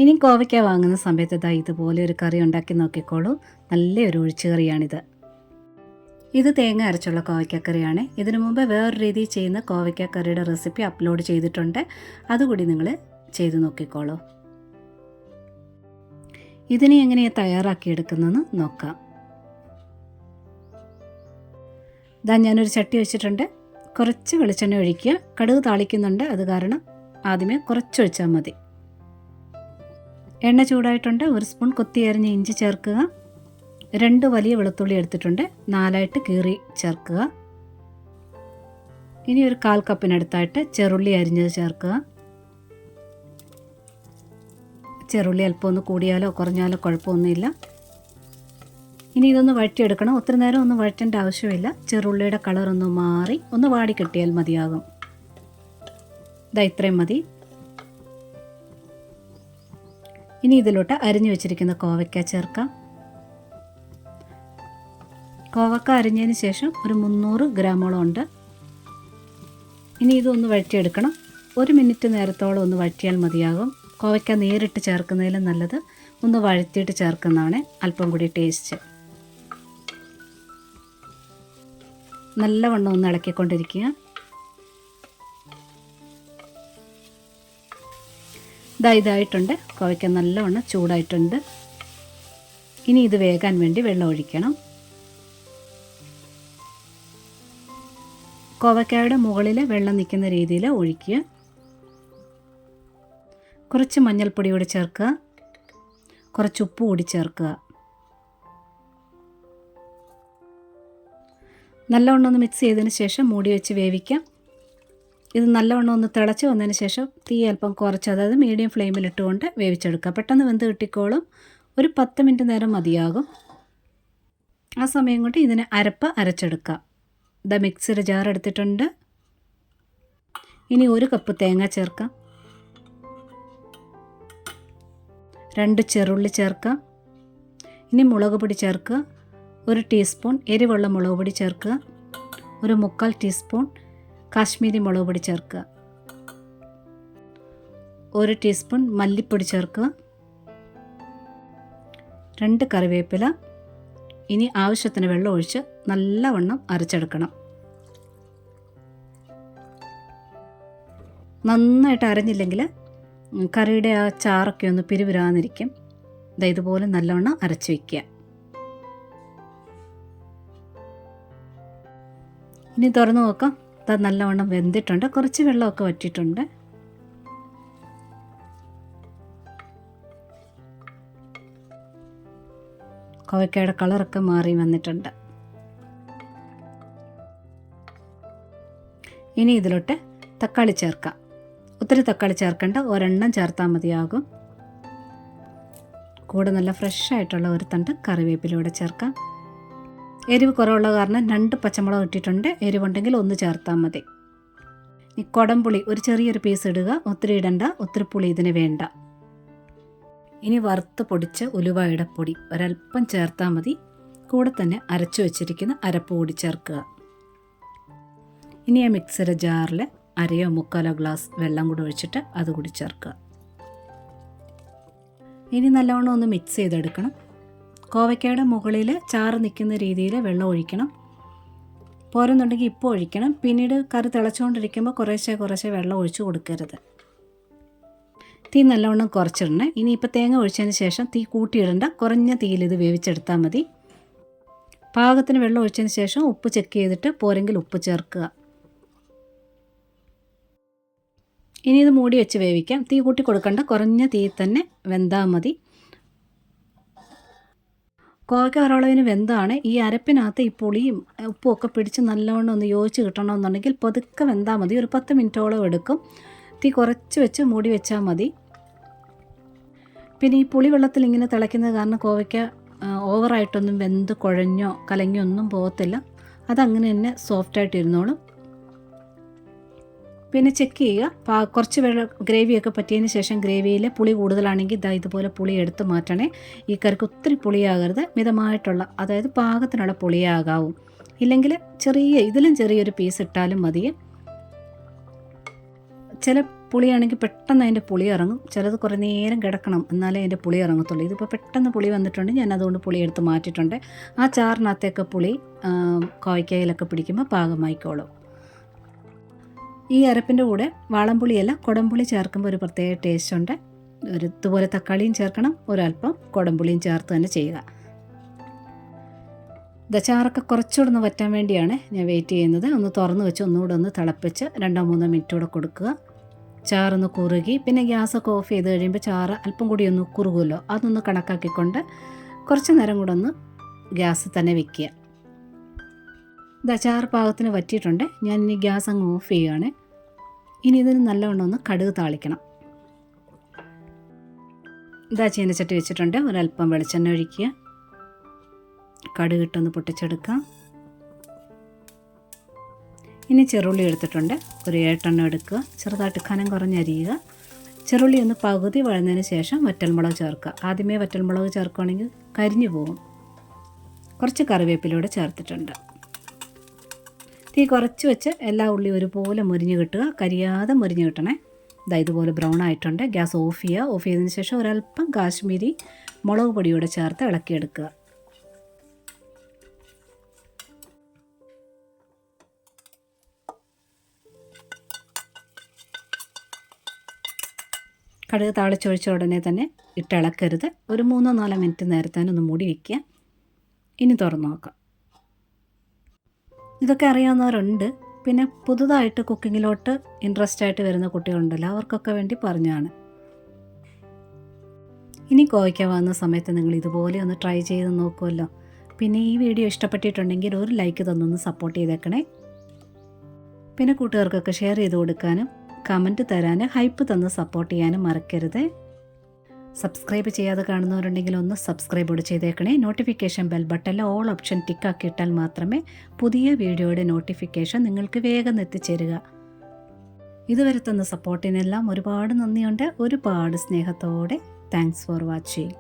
ഇനി കോവയ്ക്ക വാങ്ങുന്ന സമയത്ത് ഇതുപോലെ ഒരു കറി ഉണ്ടാക്കി നോക്കിക്കോളൂ. നല്ലൊരു ഒഴിച്ചുകറിയാണിത്. ഇത് തേങ്ങ അരച്ചുള്ള കോവയ്ക്കക്കറിയാണ്. ഇതിനു മുമ്പ് വേറൊരു രീതിയിൽ ചെയ്യുന്ന കോവയ്ക്കക്കറിയുടെ റെസിപ്പി അപ്ലോഡ് ചെയ്തിട്ടുണ്ട്. അതുകൂടി നിങ്ങൾ ചെയ്ത് നോക്കിക്കോളൂ. ഇതിനെ എങ്ങനെയാണ് തയ്യാറാക്കിയെടുക്കുന്നതെന്ന് നോക്കാം. ഞാനൊരു ചട്ടി വെച്ചിട്ടുണ്ട്. കുറച്ച് വെളിച്ചെണ്ണ ഒഴിക്കുക. കടുക് താളിക്കുന്നുണ്ട്, അത് കാരണം ആദ്യമേ കുറച്ചൊഴിച്ചാൽ മതി. എണ്ണ ചൂടായിട്ടുണ്ട്. 1 സ്പൂൺ കൊത്തി അരിഞ്ഞ ഇഞ്ചി ചേർക്കുക. 2 വലിയ വെളുത്തുള്ളി എടുത്തിട്ടുണ്ട്, 4 കീറി ചേർക്കുക. ഇനി ഒരു 1/4 കപ്പിനടുത്തായിട്ട് ചെറുള്ളി അരിഞ്ഞത് ചേർക്കുക. ചെറുള്ളി അല്പം ഒന്ന് കൂടിയാലോ കുറഞ്ഞാലോ കുഴപ്പമൊന്നുമില്ല. ഇനി ഇതൊന്ന് വഴറ്റിയെടുക്കണം. ഒത്തിരി നേരം ഒന്നും വഴറ്റേണ്ട ആവശ്യമില്ല. ചെറുള്ളിയുടെ കളറൊന്ന് മാറി ഒന്ന് വാടി കിട്ടിയാൽ മതിയാകും. ഇത്രയും മതി. ഇനി ഇതിലോട്ട് അരിഞ്ഞു വെച്ചിരിക്കുന്ന കോവയ്ക്ക ചേർക്കാം. കോവക്ക അരിഞ്ഞതിന് ശേഷം ഒരു 300 ഗ്രാമോളം ഉണ്ട്. ഇനി ഇതൊന്ന് വഴറ്റിയെടുക്കണം. 1 മിനിറ്റ് നേരത്തോളം ഒന്ന് വഴറ്റിയാൽ മതിയാകും. കോവയ്ക്ക നേരിട്ട് ചേർക്കുന്നതിലും നല്ലത് ഒന്ന് വഴറ്റിയിട്ട് ചേർക്കുന്നതാണ് അല്പം കൂടി ടേസ്റ്റ്. നല്ലവണ്ണം ഒന്ന് ഇളക്കിക്കൊണ്ടിരിക്കുക. ഇതായിട്ടുണ്ട്. കോവയ്ക്ക നല്ലവണ്ണം ചൂടായിട്ടുണ്ട്. ഇനി ഇത് വേകാൻ വേണ്ടി വെള്ളം ഒഴിക്കണം. കോവയ്ക്കയുടെ മുകളിൽ വെള്ളം നിൽക്കുന്ന രീതിയിൽ ഒഴിക്കുക. കുറച്ച് മഞ്ഞൾപ്പൊടി കൂടി ചേർക്കുക. കുറച്ച് ഉപ്പ് കൂടി ചേർക്കുക. നല്ലവണ്ണം ഒന്ന് മിക്സ് ചെയ്തതിന് ശേഷം മൂടി വെച്ച് വേവിക്കാം. ഇത് നല്ലവണ്ണം ഒന്ന് തിളച്ച് വന്നതിന് ശേഷം തീ അല്പം കുറച്ച്, അതായത് മീഡിയം ഫ്ലെയിമിലിട്ടുകൊണ്ട് വേവിച്ചെടുക്കുക. പെട്ടെന്ന് വെന്ത് കിട്ടിക്കോളും. ഒരു 10 മിനിറ്റ് നേരം മതിയാകും. ആ സമയം കൊണ്ട് ഇതിന് അരപ്പ് അരച്ചെടുക്കാം. മിക്സിയുടെ ജാർ എടുത്തിട്ടുണ്ട്. ഇനി 1 കപ്പ് തേങ്ങ ചേർക്കാം. 2 ചെറുള്ളി ചേർക്കാം. ഇനി മുളക് പൊടി ചേർക്കുക. 1 ടീസ്പൂൺ എരിവുള്ള മുളക് പൊടി ചേർക്കുക. 1/4 ടീസ്പൂൺ കാശ്മീരി മുളക് പൊടി ചേർക്കുക. 1 ടീസ്പൂൺ മല്ലിപ്പൊടി ചേർക്കുക. 2 കറിവേപ്പില. ഇനി ആവശ്യത്തിന് വെള്ളം ഒഴിച്ച് നല്ലവണ്ണം അരച്ചെടുക്കണം. നന്നായിട്ട് അരഞ്ഞില്ലെങ്കിൽ കറിയുടെ ആ ചാറൊക്കെ ഒന്ന് പിരിവിരാന്നിരിക്കും. ഇതുപോലെ നല്ലവണ്ണം അരച്ച് വയ്ക്കുക. ഇനി തുറന്ന് നോക്കാം. നല്ലവണ്ണം വെന്തിട്ടുണ്ട്. കുറച്ച് വെള്ളമൊക്കെ വറ്റിയിട്ടുണ്ട്. കോവയ്ക്കയുടെ കളറൊക്കെ മാറി വന്നിട്ടുണ്ട്. ഇനി ഇതിലോട്ട് തക്കാളി ചേർക്കാം. ഒത്തിരി തക്കാളി ചേർക്കേണ്ട, ഒരെണ്ണം ചേർത്താൽ മതിയാകും. കൂടെ നല്ല ഫ്രഷ് ആയിട്ടുള്ള ഒരു തണ്ട് കറിവേപ്പിലൂടെ ചേർക്കാം. എരിവ് കുറവുള്ള കാരണം 2 പച്ചമുളക് ഇട്ടിട്ടുണ്ട്. എരിവുണ്ടെങ്കിൽ 1 ചേർത്താൽ മതി. ഈ കുടംപുളി ഒരു ചെറിയൊരു പീസ് ഇടുക. ഒത്തിരി ഇടണ്ട, ഒത്തിരി പുളി ഇതിന് വേണ്ട. ഇനി വറുത്ത് പൊടിച്ച ഉലുവയുടെ പൊടി ഒരല്പം ചേർത്താൽ മതി. കൂടെ തന്നെ അരച്ചു വെച്ചിരിക്കുന്ന അരപ്പ് കൂടി ചേർക്കുക. ഇനി ആ മിക്സിയുടെ ജാറിൽ 1/2 ഗ്ലാസ് വെള്ളം കൂടി ഒഴിച്ചിട്ട് അതുകൂടി ചേർക്കുക. ഇനി നല്ലവണ്ണം ഒന്ന് മിക്സ് ചെയ്തെടുക്കണം. കോവയ്ക്കയുടെ മുകളിൽ ചാറ് നിൽക്കുന്ന രീതിയിൽ വെള്ളം ഒഴിക്കണം. പോരെന്നുണ്ടെങ്കിൽ ഇപ്പോൾ ഒഴിക്കണം. പിന്നീട് കറി തിളച്ചുകൊണ്ടിരിക്കുമ്പോൾ കുറേശ്ശെ വെള്ളം ഒഴിച്ച് കൊടുക്കരുത്. തീ നല്ലവണ്ണം കുറച്ചിടണേ. ഇനിയിപ്പോൾ തേങ്ങ ഒഴിച്ചതിന് ശേഷം തീ കൂട്ടിയിടണ്ട. കുറഞ്ഞ തീയിൽ ഇത് വേവിച്ചെടുത്താൽ മതി. പാകത്തിന് വെള്ളം ഒഴിച്ചതിന് ശേഷം ഉപ്പ് ചെക്ക് ചെയ്തിട്ട് പോരെങ്കിൽ ഉപ്പ് ചേർക്കുക. ഇനി ഇത് മൂടി വെച്ച് വേവിക്കാം. തീ കൂട്ടി കൊടുക്കണ്ട, കുറഞ്ഞ തീയിൽ തന്നെ വെന്താൽ മതി. കോവയ്ക്ക ഒരളവിന് വെന്താണ്. ഈ അരപ്പിനകത്ത് ഈ പുളിയും ഉപ്പും ഒക്കെ പിടിച്ച് നല്ലവണ്ണം ഒന്ന് യോജിച്ച് കിട്ടണമെന്നുണ്ടെങ്കിൽ പതുക്കെ വെന്താൽ മതി. ഒരു 10 മിനിറ്റോളം എടുക്കും. തീ കുറച്ച് വെച്ച് മൂടി വെച്ചാൽ മതി. പിന്നെ ഈ പുളി വെള്ളത്തിൽ ഇങ്ങനെ തിളയ്ക്കുന്നത് കാരണം കോവയ്ക്ക ഓവറായിട്ടൊന്നും വെന്ത് കുഴഞ്ഞോ കലങ്ങിയോ ഒന്നും പോകത്തില്ല. അതങ്ങനെ തന്നെ സോഫ്റ്റായിട്ട് ഇരുന്നോളും. പിന്നെ ചെക്ക് ചെയ്യുക. കുറച്ച് ഗ്രേവിയൊക്കെ പറ്റിയതിന് ശേഷം ഗ്രേവിയിൽ പുളി കൂടുതലാണെങ്കിൽ ഇതുപോലെ പുളി എടുത്ത് മാറ്റണേ. ഈ കറിക്ക് ഒത്തിരി പുളിയാകരുത്, മിതമായിട്ടുള്ള, അതായത് പാകത്തിനുള്ള പുളിയാകാവും. ഇല്ലെങ്കിൽ ഇതിലും ചെറിയൊരു പീസ് ഇട്ടാലും മതി. ചില പുളിയാണെങ്കിൽ പെട്ടെന്ന് അതിൻ്റെ പുളി ഇറങ്ങും. ചിലത് കുറേ നേരം കിടക്കണം എന്നാലേ അതിൻ്റെ പുളി ഇറങ്ങത്തുള്ളൂ. ഇതിപ്പോൾ പെട്ടെന്ന് പുളി വന്നിട്ടുണ്ട്. ഞാൻ അതുകൊണ്ട് പുളി എടുത്ത് മാറ്റിയിട്ടുണ്ട്. ആ ചാറിനകത്തേക്ക് പുളി കോവയ്ക്കയിലൊക്കെ പിടിക്കുമ്പോൾ പാകമായിക്കോളും. ഈ അരപ്പിൻ്റെ കൂടെ വാളംപുളിയല്ല കുടംപുളി ചേർക്കുമ്പോൾ ഒരു പ്രത്യേക ടേസ്റ്റ് ഉണ്ട്. ഇതുപോലെ തക്കാളിയും ചേർക്കണം, ഒരല്പം കുടംപുളിയും ചേർത്ത് തന്നെ ചെയ്യുക. ചാറൊക്കെ കുറച്ചുകൂടെ ഒന്ന് വറ്റാൻ വേണ്ടിയാണ് ഞാൻ വെയിറ്റ് ചെയ്യുന്നത്. ഒന്ന് തുറന്ന് വെച്ച് ഒന്നുകൂടെ ഒന്ന് തിളപ്പിച്ച് 2-3 മിനിറ്റ് കൂടെ കൊടുക്കുക. ചാറൊന്ന് കുറുകി പിന്നെ ഗ്യാസൊക്കെ ഓഫ് ചെയ്ത് കഴിയുമ്പോൾ ചാറ് അല്പം കൂടി ഒന്ന് കുറുകുമല്ലോ, അതൊന്ന് കണക്കാക്കിക്കൊണ്ട് കുറച്ച് നേരം കൂടെ ഒന്ന് ഗ്യാസ് തന്നെ വെക്കുക. ചാറ് പാകത്തിന് വറ്റിയിട്ടുണ്ട്. ഞാൻ ഇനി ഗ്യാസ് അങ്ങ് ഓഫ് ചെയ്യുകയാണ്. ഇനി ഇതിന് നല്ലവണ്ണം ഒന്ന് കടുക് താളിക്കണം. ചീനച്ചട്ടി വെച്ചിട്ടുണ്ട്. ഒരല്പം വെളിച്ചെണ്ണ ഒഴിക്കുക. കടുകിട്ടൊന്ന് പൊട്ടിച്ചെടുക്കാം. ഇനി ചെറുള്ളി എടുത്തിട്ടുണ്ട്. ഒരു 8 എണ്ണം എടുക്കുക. ചെറുതായിട്ട് കനം കുറഞ്ഞരിയുക. ചെറുള്ളി ഒന്ന് പകുതി വഴന്നതിന് ശേഷം വറ്റൽമുളക് ചേർക്കുക. ആദ്യമേ വറ്റൽമുളക് ചേർക്കുകയാണെങ്കിൽ കരിഞ്ഞു പോകും. കുറച്ച് കറിവേപ്പിലൂടെ ചേർത്തിട്ടുണ്ട്. തീ കുറച്ച് വെച്ച് എല്ലാ ഉള്ളി ഒരുപോലെ മുരിഞ്ഞ് കിട്ടുക. കരിയാതെ മുരിഞ്ഞ് കിട്ടണേ. ഇതുപോലെ ബ്രൗൺ ആയിട്ടുണ്ട്. ഗ്യാസ് ഓഫ് ചെയ്യുക. ഓഫ് ചെയ്തതിന് ശേഷം ഒരല്പം കാശ്മീരി മുളക് പൊടിയോടെ ചേർത്ത് ഇളക്കിയെടുക്കുക. കടുക് താളിച്ചൊഴിച്ച ഉടനെ തന്നെ ഇളക്കരുത്. ഒരു 3-4 മിനിറ്റ് നേരത്തേന് ഒന്ന് മൂടി വയ്ക്കുക. ഇനി തുറന്ന് നോക്കാം. ഇതൊക്കെ അറിയാവുന്നവരുണ്ട്. പിന്നെ പുതുതായിട്ട് കുക്കിങ്ങിലോട്ട് ഇൻട്രസ്റ്റ് ആയിട്ട് വരുന്ന കുട്ടികളുണ്ടല്ലോ, അവർക്കൊക്കെ വേണ്ടി പറഞ്ഞാണ്. ഇനി കോവയ്ക്ക വന്ന സമയത്ത് നിങ്ങൾ ഇതുപോലെ ഒന്ന് ട്രൈ ചെയ്ത് നോക്കുമല്ലോ. പിന്നെ ഈ വീഡിയോ ഇഷ്ടപ്പെട്ടിട്ടുണ്ടെങ്കിൽ ഒരു ലൈക്ക് തന്നൊന്ന് സപ്പോർട്ട് ചെയ്തേക്കണേ. പിന്നെ കൂട്ടുകാർക്കൊക്കെ ഷെയർ ചെയ്ത് കൊടുക്കാനും കമൻറ്റ് തരാനും ഹൈപ്പ് തന്ന് സപ്പോർട്ട് ചെയ്യാനും മറക്കരുത്. സബ്സ്ക്രൈബ് ചെയ്യാതെ കാണുന്നവരുണ്ടെങ്കിൽ ഒന്ന് സബ്സ്ക്രൈബ് കൂടി ചെയ്തേക്കണേ. നോട്ടിഫിക്കേഷൻ ബെൽ ബട്ടണിൽ ഓൾ ഓപ്ഷൻ ടിക്കാക്കിയിട്ടാൽ മാത്രമേ പുതിയ വീഡിയോയുടെ നോട്ടിഫിക്കേഷൻ നിങ്ങൾക്ക് വേഗം എത്തിച്ചേരുക. ഇതുവരെ തന്ന സപ്പോർട്ടിനെല്ലാം ഒരുപാട് നന്ദിയുണ്ട്. ഒരുപാട് സ്നേഹത്തോടെ താങ്ക്സ് ഫോർ വാച്ചിങ്.